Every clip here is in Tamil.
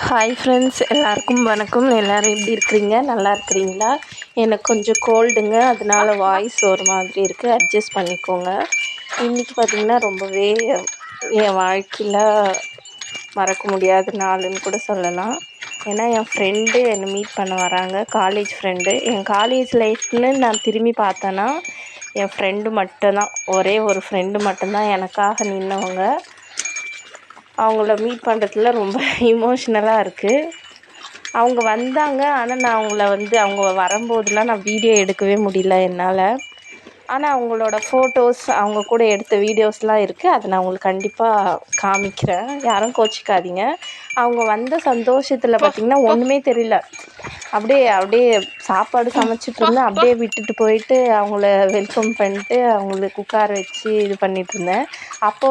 ஹாய் ஃப்ரெண்ட்ஸ், எல்லாருக்கும் வணக்கம். எல்லோரும் எப்படி இருக்கிறீங்க? நல்லா இருக்கிறீங்களா? எனக்கு கொஞ்சம் கோல்டுங்க, அதனால வாய்ஸ் ஒரு மாதிரி இருக்குது, அட்ஜஸ்ட் பண்ணிக்கோங்க. இன்றைக்கி பார்த்திங்கன்னா ரொம்பவே என் வாழ்க்கையில் மறக்க முடியாத நாளுன்னு கூட சொல்லலாம். ஏன்னா என் ஃப்ரெண்டு என்னை மீட் பண்ண வராங்க, காலேஜ் ஃப்ரெண்டு. என் காலேஜ் லைஃப்னு நான் திரும்பி பார்த்தேன்னா என் ஃப்ரெண்டு மட்டும்தான், ஒரே ஒரு ஃப்ரெண்டு மட்டும்தான் எனக்காக நின்றவங்க. அவங்கள மீட் பண்ணுறதுல ரொம்ப இமோஷ்னலாக இருக்குது. அவங்க வந்தாங்க, ஆனால் நான் அவங்க வரும்போதெலாம் நான் வீடியோ எடுக்கவே முடியல என்னால். ஆனால் அவங்களோட ஃபோட்டோஸ், அவங்க கூட எடுத்த வீடியோஸ்லாம் இருக்குது. அதை நான் உங்களுக்கு கண்டிப்பாக காமிக்கிறேன், யாரும் கோச்சிக்காதீங்க. அவங்க வந்த சந்தோஷத்தில் பார்த்திங்கன்னா ஒன்றுமே தெரியல. அப்படியே சாப்பாடு சமைச்சிட்ருந்தேன், அப்படியே விட்டுட்டு போயிட்டு அவங்கள வெல்கம் பண்ணிட்டு அவங்களுக்கு உட்கார வச்சு இது பண்ணிகிட்ருந்தேன். அப்போ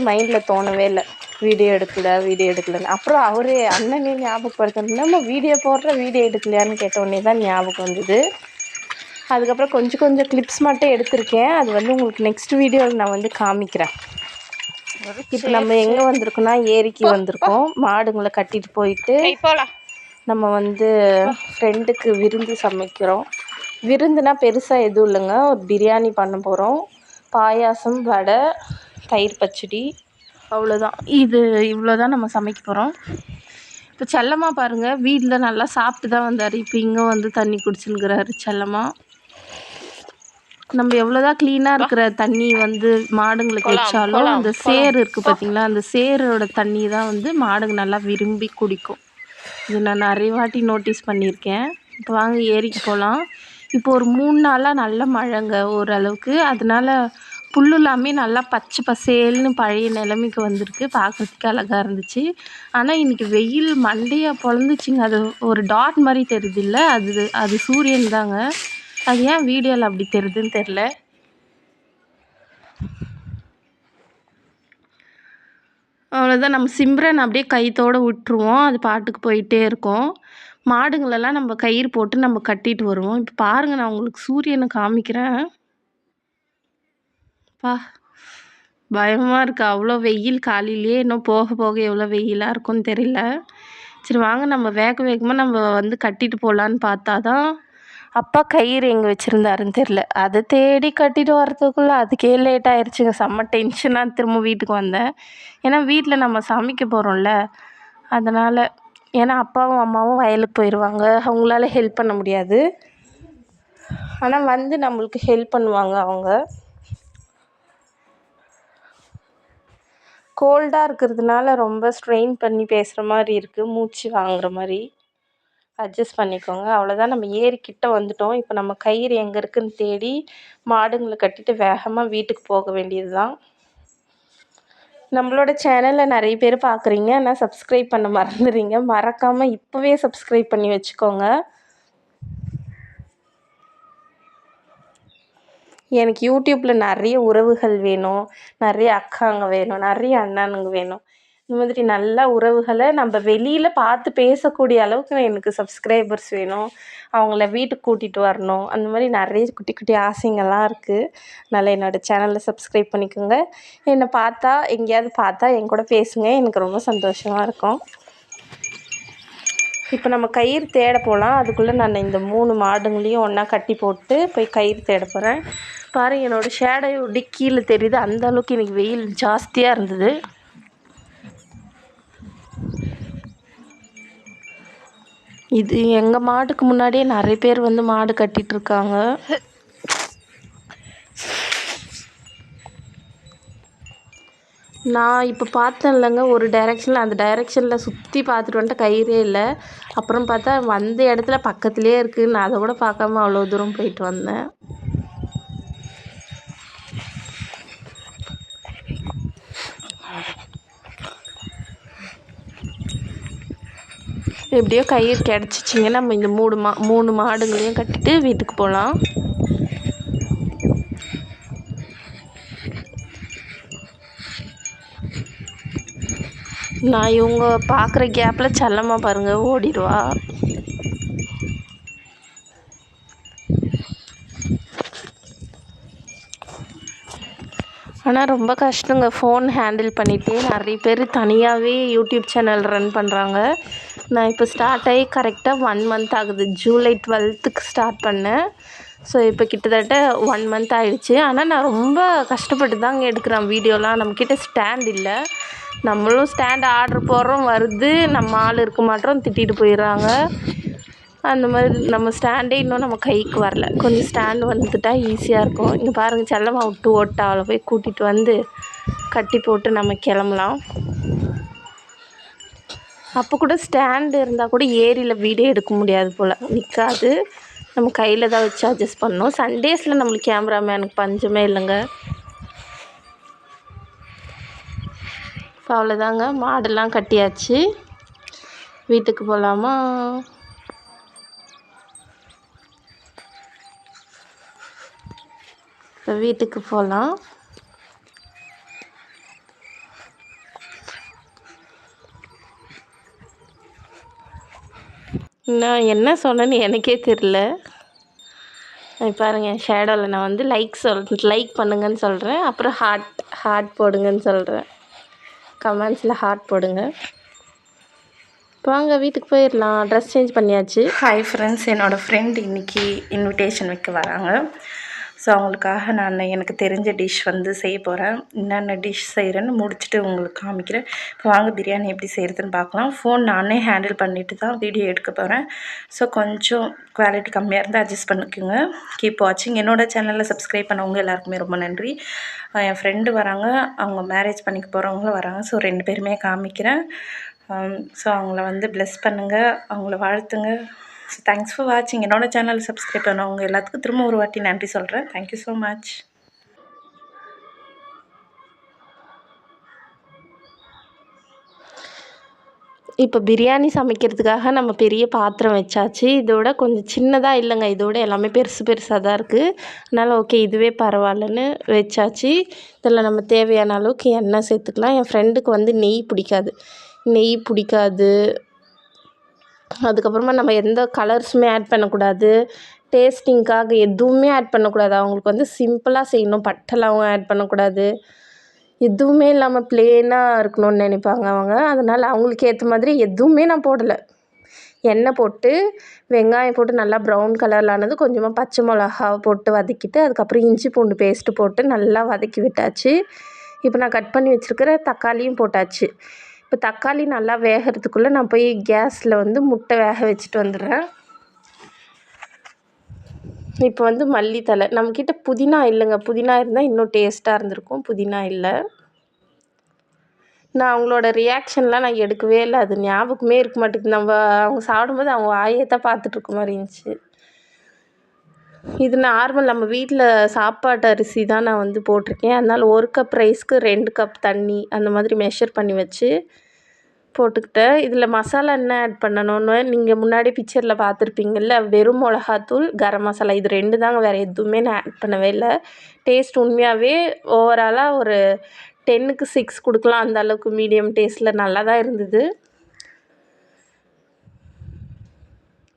மைண்டில் தோணவே இல்லை வீடியோ எடுக்கலன்னு. அப்புறம் அவரே அண்ணனே ஞாபகப்படுத்தணும், நம்ம வீடியோ எடுக்கலையான்னு கேட்டோடனே தான் ஞாபகம் வந்தது. அதுக்கப்புறம் கொஞ்சம் கிளிப்ஸ் மட்டும் எடுத்திருக்கேன். அது உங்களுக்கு நெக்ஸ்ட் வீடியோவில் நான் காமிக்கிறேன். இப்போ நம்ம எங்கே வந்திருக்கோன்னா ஏரிக்கு வந்திருக்கோம். மாடுங்களை கட்டிட்டு போயிட்டு நம்ம ஃப்ரெண்டுக்கு விருந்து சமைக்கிறோம். விருந்துனா பெருசாக எதுவும் இல்லைங்க, ஒரு பிரியாணி பண்ண போகிறோம். பாயாசம், வடை, தயிர் பச்சடி, அவ்வளோதான். இவ்வளோ தான் நம்ம சமைக்க போகிறோம். இப்போ செல்லம்மா பாருங்கள், வீட்டில் நல்லா சாப்பிட்டு தான் வந்தார். இப்போ இங்கே தண்ணி குடிச்சுன்னுக்கிறாரு செல்லம்மா. நம்ம எவ்வளோதான் க்ளீனாக இருக்கிற தண்ணி மாடுங்களுக்கு வச்சாலும் அந்த சேறு இருக்குது பார்த்திங்களா, அந்த சேரோட தண்ணி தான் மாடுங்க நல்லா விரும்பி குடிக்கும். இது நான் நிறைய வாட்டி நோட்டீஸ் பண்ணியிருக்கேன். இப்போ வாங்க ஏரிக்கு போகலாம். இப்போ ஒரு 3 நாளாக நல்ல மழைங்க ஓரளவுக்கு. அதனால புல் எல்லாமே நல்லா பச்சை பசேல்னு பழைய நிலைமைக்கு வந்திருக்கு. பார்க்குறதுக்கு அழகாக இருந்துச்சு. ஆனால் இன்றைக்கி வெயில் மண்டையாக பொழந்துச்சிங்க. அது ஒரு டாட் மாதிரி தெரியுதுல்ல, அது சூரியன் தாங்க. அது ஏன் வீடியோவில் அப்படி தெரியுதுன்னு தெரில. அவ்வளோதான், நம்ம சிம்ரன் அப்படியே கயித்தோடு விட்டுருவோம், அது பாட்டுக்கு போயிட்டே இருக்கும். மாடுங்களெல்லாம் நம்ம கயிறு போட்டு நம்ம கட்டிட்டு வருவோம். இப்போ பாருங்கள், நான் உங்களுக்கு சூரியனை காமிக்கிறேன். பயமாக இருக்குது, அவ்வளோ வெயில் காலையிலேயே. இன்னும் போக போக எவ்வளோ வெயிலாக இருக்கும்னு தெரியல. சரி வாங்க, நம்ம வேகமாக நம்ம கட்டிட்டு போகலான்னு பார்த்தா தான் அப்பா கயிறு எங்கே வச்சுருந்தாருன்னு தெரில. அதை தேடி கட்டிட்டு வரதுக்குள்ளே அதுக்கே லேட் ஆயிடுச்சுங்க. செம்ம டென்ஷனாக திரும்ப வீட்டுக்கு வந்தேன். ஏன்னா வீட்டில் நம்ம சமைக்க போகிறோம்ல, அதனால். ஏன்னா அப்பாவும் அம்மாவும் வயலுக்கு போயிடுவாங்க, அவங்களால ஹெல்ப் பண்ண முடியாது. ஆனால் நம்மளுக்கு ஹெல்ப் பண்ணுவாங்க அவங்க. கோல்டாக இருக்கிறதுனால ரொம்ப ஸ்ட்ரெயின் பண்ணி பேசுகிற மாதிரி இருக்குது, மூச்சு வாங்குற மாதிரி. அட்ஜஸ்ட் பண்ணிக்கோங்க. அவ்வளோதான், நம்ம ஏரிக்கிட்ட வந்துட்டோம். இப்போ நம்ம கயிறு எங்கே இருக்குதுன்னு தேடி மாடுங்களை கட்டிட்டு வேகமாக வீட்டுக்கு போக வேண்டியது தான். நம்மளோட சேனலை நிறைய பேர் பார்க்குறீங்க, ஆனால் சப்ஸ்கிரைப் பண்ண மறந்துடுறீங்க. மறக்காமல் இப்போவே சப்ஸ்கிரைப் பண்ணி வச்சுக்கோங்க. எனக்கு யூடியூப்பில் நிறைய உறவுகள் வேணும், நிறைய அக்காங்க வேணும், நிறைய அண்ணனுங்க வேணும். இந்த மாதிரி நல்ல உறவுகளை நம்ம வெளியில் பார்த்து பேசக்கூடிய அளவுக்கு எனக்கு சப்ஸ்கிரைபர்ஸ் வேணும். அவங்கள வீட்டுக்கு கூட்டிகிட்டு வரணும். அந்த மாதிரி நிறைய குட்டி குட்டி ஆசைங்கள்லாம் இருக்குது. அதனால் என்னோடய சேனலை சப்ஸ்கிரைப் பண்ணிக்கோங்க. என்னை எங்கேயாவது பார்த்தா என் கூட பேசுங்க, எனக்கு ரொம்ப சந்தோஷமாக இருக்கும். இப்போ நம்ம கயிறு தேட போகலாம். அதுக்குள்ளே நான் இந்த 3 மாடுங்களையும் ஒன்றா கட்டி போட்டு போய் கயிறு தேட போகிறேன். பாருங்கள், என்னோடய ஷேடோ எப்படி கீழே தெரியுது. அந்த அளவுக்கு எனக்கு வெயில் ஜாஸ்தியாக இருந்தது. இது எங்கள் மாட்டுக்கு முன்னாடியே நிறைய பேர் மாடு கட்டிகிட்ருக்காங்க. நான் இப்போ பார்த்தேன் இல்லைங்க, ஒரு டைரெக்ஷனில், அந்த டைரெக்ஷனில் சுற்றி பார்த்துட்டு வந்துட்டு கயிறே இல்லை. அப்புறம் பார்த்தா வந்த இடத்துல பக்கத்துலேயே இருக்குது. நான் அதை கூட பார்க்காம அவ்வளோ தூரம் போயிட்டு வந்தேன். எப்படியோ கயிறு கிடச்சிச்சிங்க. நம்ம இந்த 3 மாடுங்களையும் கட்டிட்டு வீட்டுக்கு போகலாம். நான் இவங்க பார்க்குற கேப்பில் செல்லம்மா பாருங்கள் ஓடிடுவா. ஆனால் ரொம்ப கஷ்டங்க, ஃபோன் ஹேண்டில் பண்ணிகிட்டே. நிறைய பேர் தனியாகவே யூடியூப் சேனல் ரன் பண்ணுறாங்க. நான் இப்போ ஸ்டார்ட் ஆகி கரெக்டாக 1 மந்த் ஆகுது. ஜூலை 12க்கு ஸ்டார்ட் பண்ணேன். ஸோ இப்போ கிட்டத்தட்ட 1 மந்த் ஆகிடுச்சு. ஆனால் நான் ரொம்ப கஷ்டப்பட்டு தாங்க எடுக்கிறேன் வீடியோலாம். நம்மக்கிட்ட ஸ்டாண்ட் இல்லை. நம்மளும் ஸ்டாண்ட் ஆர்டர் போடுறோம், வருது, நம்ம ஆள் இருக்க மாட்டோம், திட்டிட்டு போயிடுறாங்க. அந்த மாதிரி நம்ம ஸ்டாண்டே இன்னும் நம்ம கைக்கு வரல. கொஞ்சம் ஸ்டாண்டு வந்துட்டா ஈஸியாக இருக்கும். இங்கே பாருங்கள், செல்லம்மா விட்டு ஓட்டா, அவளை போய் கூட்டிகிட்டு வந்து கட்டி போட்டு நம்ம கிளம்பலாம். அப்போ கூட ஸ்டாண்டு இருந்தால் கூட ஏரியில் வீடியோ எடுக்க முடியாது போல், நிற்காது. நம்ம கையில் தான் வச்சு அட்ஜஸ்ட் பண்ணணும். சண்டேஸில் நம்மளுக்கு கேமராமேனுக்கு பஞ்சமே இல்லைங்க. இப்போ அவ்வளோதாங்க, மாடெல்லாம் கட்டியாச்சு. வீட்டுக்கு போகலாமா? இப்போ வீட்டுக்கு போகலாம். நான் என்ன சொன்னேன்னு எனக்கே தெரில. பாருங்கள், ஷேடோவில் நான் வந்து லைக் பண்ணுங்கன்னு சொல்கிறேன். அப்புறம் ஹார்ட் போடுங்கன்னு சொல்கிறேன். கமெண்ட்ஸில் ஹார்ட் போடுங்க. வாங்க வீட்டுக்கு போயிடலாம். ட்ரெஸ் சேஞ்ச் பண்ணியாச்சு. ஹாய் ஃப்ரெண்ட்ஸ், என்னோடய ஃப்ரெண்ட் இன்றைக்கி இன்விடேஷன் வைக்க வராங்க. ஸோ அவங்களுக்காக நான் எனக்கு தெரிஞ்ச டிஷ் வந்து செய்ய போகிறேன். என்னென்ன டிஷ் செய்கிறேன்னு முடிச்சுட்டு உங்களுக்கு காமிக்கிறேன். இப்போ வாங்க பிரியாணி எப்படி செய்கிறதுன்னு பார்க்கலாம். ஃபோன் நானே ஹேண்டில் பண்ணிவிட்டு தான் வீடியோ எடுக்க போகிறேன். ஸோ கொஞ்சம் குவாலிட்டி கம்மியாக இருந்தால் அட்ஜஸ்ட் பண்ணிக்கோங்க. கீப் வாட்சிங். என்னோடய சேனலில் சப்ஸ்கிரைப் பண்ணவங்க எல்லாருக்குமே ரொம்ப நன்றி. என் ஃப்ரெண்டு வராங்க, அவங்க மேரேஜ் பண்ணிக்க போகிறவங்களும் வராங்க. ஸோ 2 பேருமே காமிக்கிறேன். ஸோ அவங்கள வந்து ப்ளெஸ் பண்ணுங்கள், அவங்கள வாழ்த்துங்க. ஸோ தேங்க்ஸ் ஃபார் வாட்சிங். என்னோடய சேனல் சப்ஸ்கிரைப் பண்ணவங்க எல்லாத்துக்கும் திரும்ப ஒரு வாட்டி நன்றி சொல்கிறேன். Thank you so much. இப்போ பிரியாணி சமைக்கிறதுக்காக நம்ம பெரிய பாத்திரம் வச்சாச்சு. இதோட கொஞ்சம் சின்னதாக இல்லைங்க, இதோட எல்லாமே பெருசாக தான் இருக்குது. அதனால் ஓகே, இதுவே பரவாயில்லன்னு வச்சாச்சு. இதில் நம்ம தேவையான அளவுக்கு எண்ணெய் சேர்த்துக்கலாம். என் ஃப்ரெண்டுக்கு வந்து நெய் பிடிக்காது. அதுக்கப்புறமா நம்ம எந்த கலர்ஸுமே ஆட் பண்ணக்கூடாது. டேஸ்டிங்காக எதுவுமே ஆட் பண்ணக்கூடாது. அவங்களுக்கு வந்து சிம்பிளாக செய்யணும். பட்டெல்லாம் ஆட் பண்ணக்கூடாது. எதுவுமே இல்லாமல் ப்ளெயினாக இருக்கணும்னு நினைப்பாங்க அவங்க. அதனால் அவங்களுக்கு ஏற்ற மாதிரி எதுவுமே நான் போடலை. எண்ணெய் போட்டு வெங்காயம் போட்டு நல்லா ப்ரௌன் கலரில் ஆனது, கொஞ்சமாக பச்சை மிளகா போட்டு வதக்கிட்டு, அதுக்கப்புறம் இஞ்சி பூண்டு பேஸ்ட்டு போட்டு நல்லா வதக்கி விட்டாச்சு. இப்போ நான் கட் பண்ணி வச்சுருக்கிற தக்காளியும் போட்டாச்சு. இப்போ தக்காளி நல்லா வேகிறதுக்குள்ளே நான் போய் கேஸில் வந்து முட்டை வேக வச்சுட்டு வந்துடுறேன். இப்போ வந்து மல்லித்தழை, நம்மக்கிட்ட புதினா இல்லைங்க. புதினா இருந்தால் இன்னும் டேஸ்ட்டாக இருந்திருக்கும். புதினா இல்லை. நான் அவங்களோட ரியாக்ஷன்லாம் நான் எடுக்கவே இல்லை. அது ஞாபகமே இருக்க மாட்டேங்குது. அவங்க சாப்பிடும்போது அவங்க வாயை தான் பார்த்துட்ருக்க மாதிரி இருந்துச்சு. இது நார்மல் நம்ம வீட்டில் சாப்பாட்டு அரிசி தான் நான் வந்து போட்டிருக்கேன். அதனால் 1 கப் ரைஸ்க்கு 2 கப் தண்ணி அந்த மாதிரி மெஷர் பண்ணி வச்சு போட்டுக்கிட்டேன். இதில் மசாலா என்ன ஆட் பண்ணணும்னு நீங்கள் முன்னாடி பிக்சரில் பார்த்துருப்பீங்கள்ல, வெறும் மிளகாத்தூள், கரம் மசாலா, இது 2 தாங்க, வேறு எதுவுமே நான் ஆட் பண்ணவே இல்லை. டேஸ்ட் உண்மையாகவே ஓவராலாக ஒரு 10க்கு 6 கொடுக்கலாம். அந்த அளவுக்கு மீடியம் டேஸ்ட்டில் நல்லா தான் இருந்தது.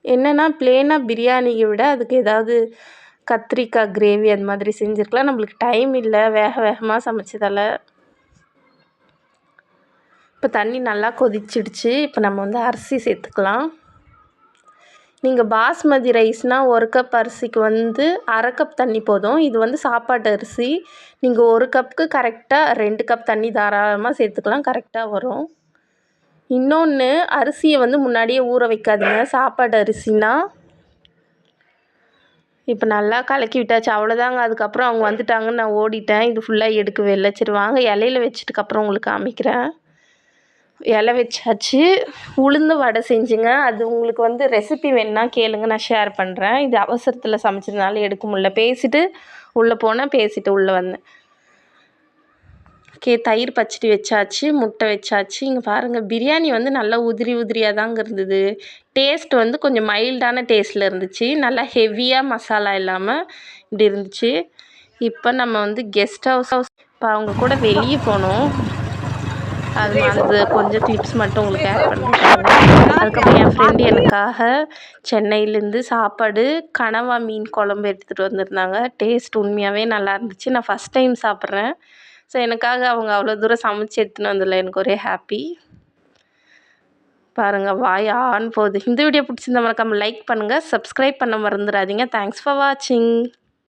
என்னென்னா ப்ளெயினாக பிரியாணியை விட அதுக்கு ஏதாவது கத்திரிக்காய் கிரேவி அந்த மாதிரி செஞ்சுருக்கலாம். நம்மளுக்கு டைம் இல்லை, வேகமாக சமைச்சதால். இப்போ தண்ணி நல்லா கொதிச்சிடுச்சு. இப்போ நம்ம வந்து அரிசி சேர்த்துக்கலாம். நீங்கள் பாஸ்மதி ரைஸ்னால் 1 கப் அரிசிக்கு வந்து 1/2 கப் தண்ணி போதும். இது வந்து சாப்பாட்டு அரிசி. நீங்கள் 1 கப்புக்கு கரெக்டாக 2 கப் தண்ணி தாராளமாக சேர்த்துக்கலாம், கரெக்டாக வரும். இன்னொன்று, அரிசியை வந்து முன்னாடியே ஊற வைக்காதீங்க, சாப்பாடு அரிசினா. இப்போ நல்லா கலக்கி விட்டாச்சு, அவ்வளோதாங்க. அதுக்கப்புறம் அவங்க வந்துட்டாங்கன்னு நான் ஓடிட்டேன். இது ஃபுல்லாக எடுக்கவே இல்லை. சரி வாங்க இலையில வச்சதுக்கப்புறம் உங்களுக்கு காமிக்கிறேன். இலை வச்சாச்சு. உளுந்து வடை செஞ்சுங்க. அது உங்களுக்கு வந்து ரெசிபி வேணுன்னா கேளுங்க, நான் ஷேர் பண்ணுறேன். இது அவசரத்தில் சமைச்சதுனால எடுக்க முடியல. பேசிட்டு உள்ளே போனேன், பேசிட்டு உள்ளே வந்தேன். ஓகே, தயிர் பச்சடி வச்சாச்சு, முட்டை வச்சாச்சு. இங்கே பாருங்கள், பிரியாணி வந்து நல்லா உதிரியாக தாங்க இருந்தது. டேஸ்ட் வந்து கொஞ்சம் மைல்டான டேஸ்ட்டில் இருந்துச்சு. நல்லா ஹெவியாக மசாலா இல்லாமல் இப்படி இருந்துச்சு. இப்போ நம்ம வந்து கெஸ்ட் ஹவுஸ் இப்போ அவங்க கூட வெளியே போனோம். அது கொஞ்சம் கிளிப்ஸ் மட்டும் உங்களுக்கு ஆட் பண்ணுறாங்க. அதுக்கப்புறம் என் ஃப்ரெண்டு எனக்காக சென்னையிலேருந்து சாப்பாடு கனவா மீன் குழம்பு எடுத்துகிட்டு வந்திருந்தாங்க. டேஸ்ட் உண்மையாகவே நல்லா இருந்துச்சு. நான் ஃபஸ்ட் டைம் சாப்பிட்றேன். ஸோ எனக்காக அவங்க அவ்வளோ தூரம் சமைச்சு எடுத்துன்னு வந்ததில்ல, எனக்கு ஒரே ஹாப்பி. பாருங்கள் வாய் ஆன் போகுது. இந்த வீடியோ பிடிச்சிருந்தா மறக்காமல் லைக் பண்ணுங்கள், சப்ஸ்கிரைப் பண்ண மறந்துடாதீங்க. தேங்க்ஸ் ஃபார் வாட்சிங்.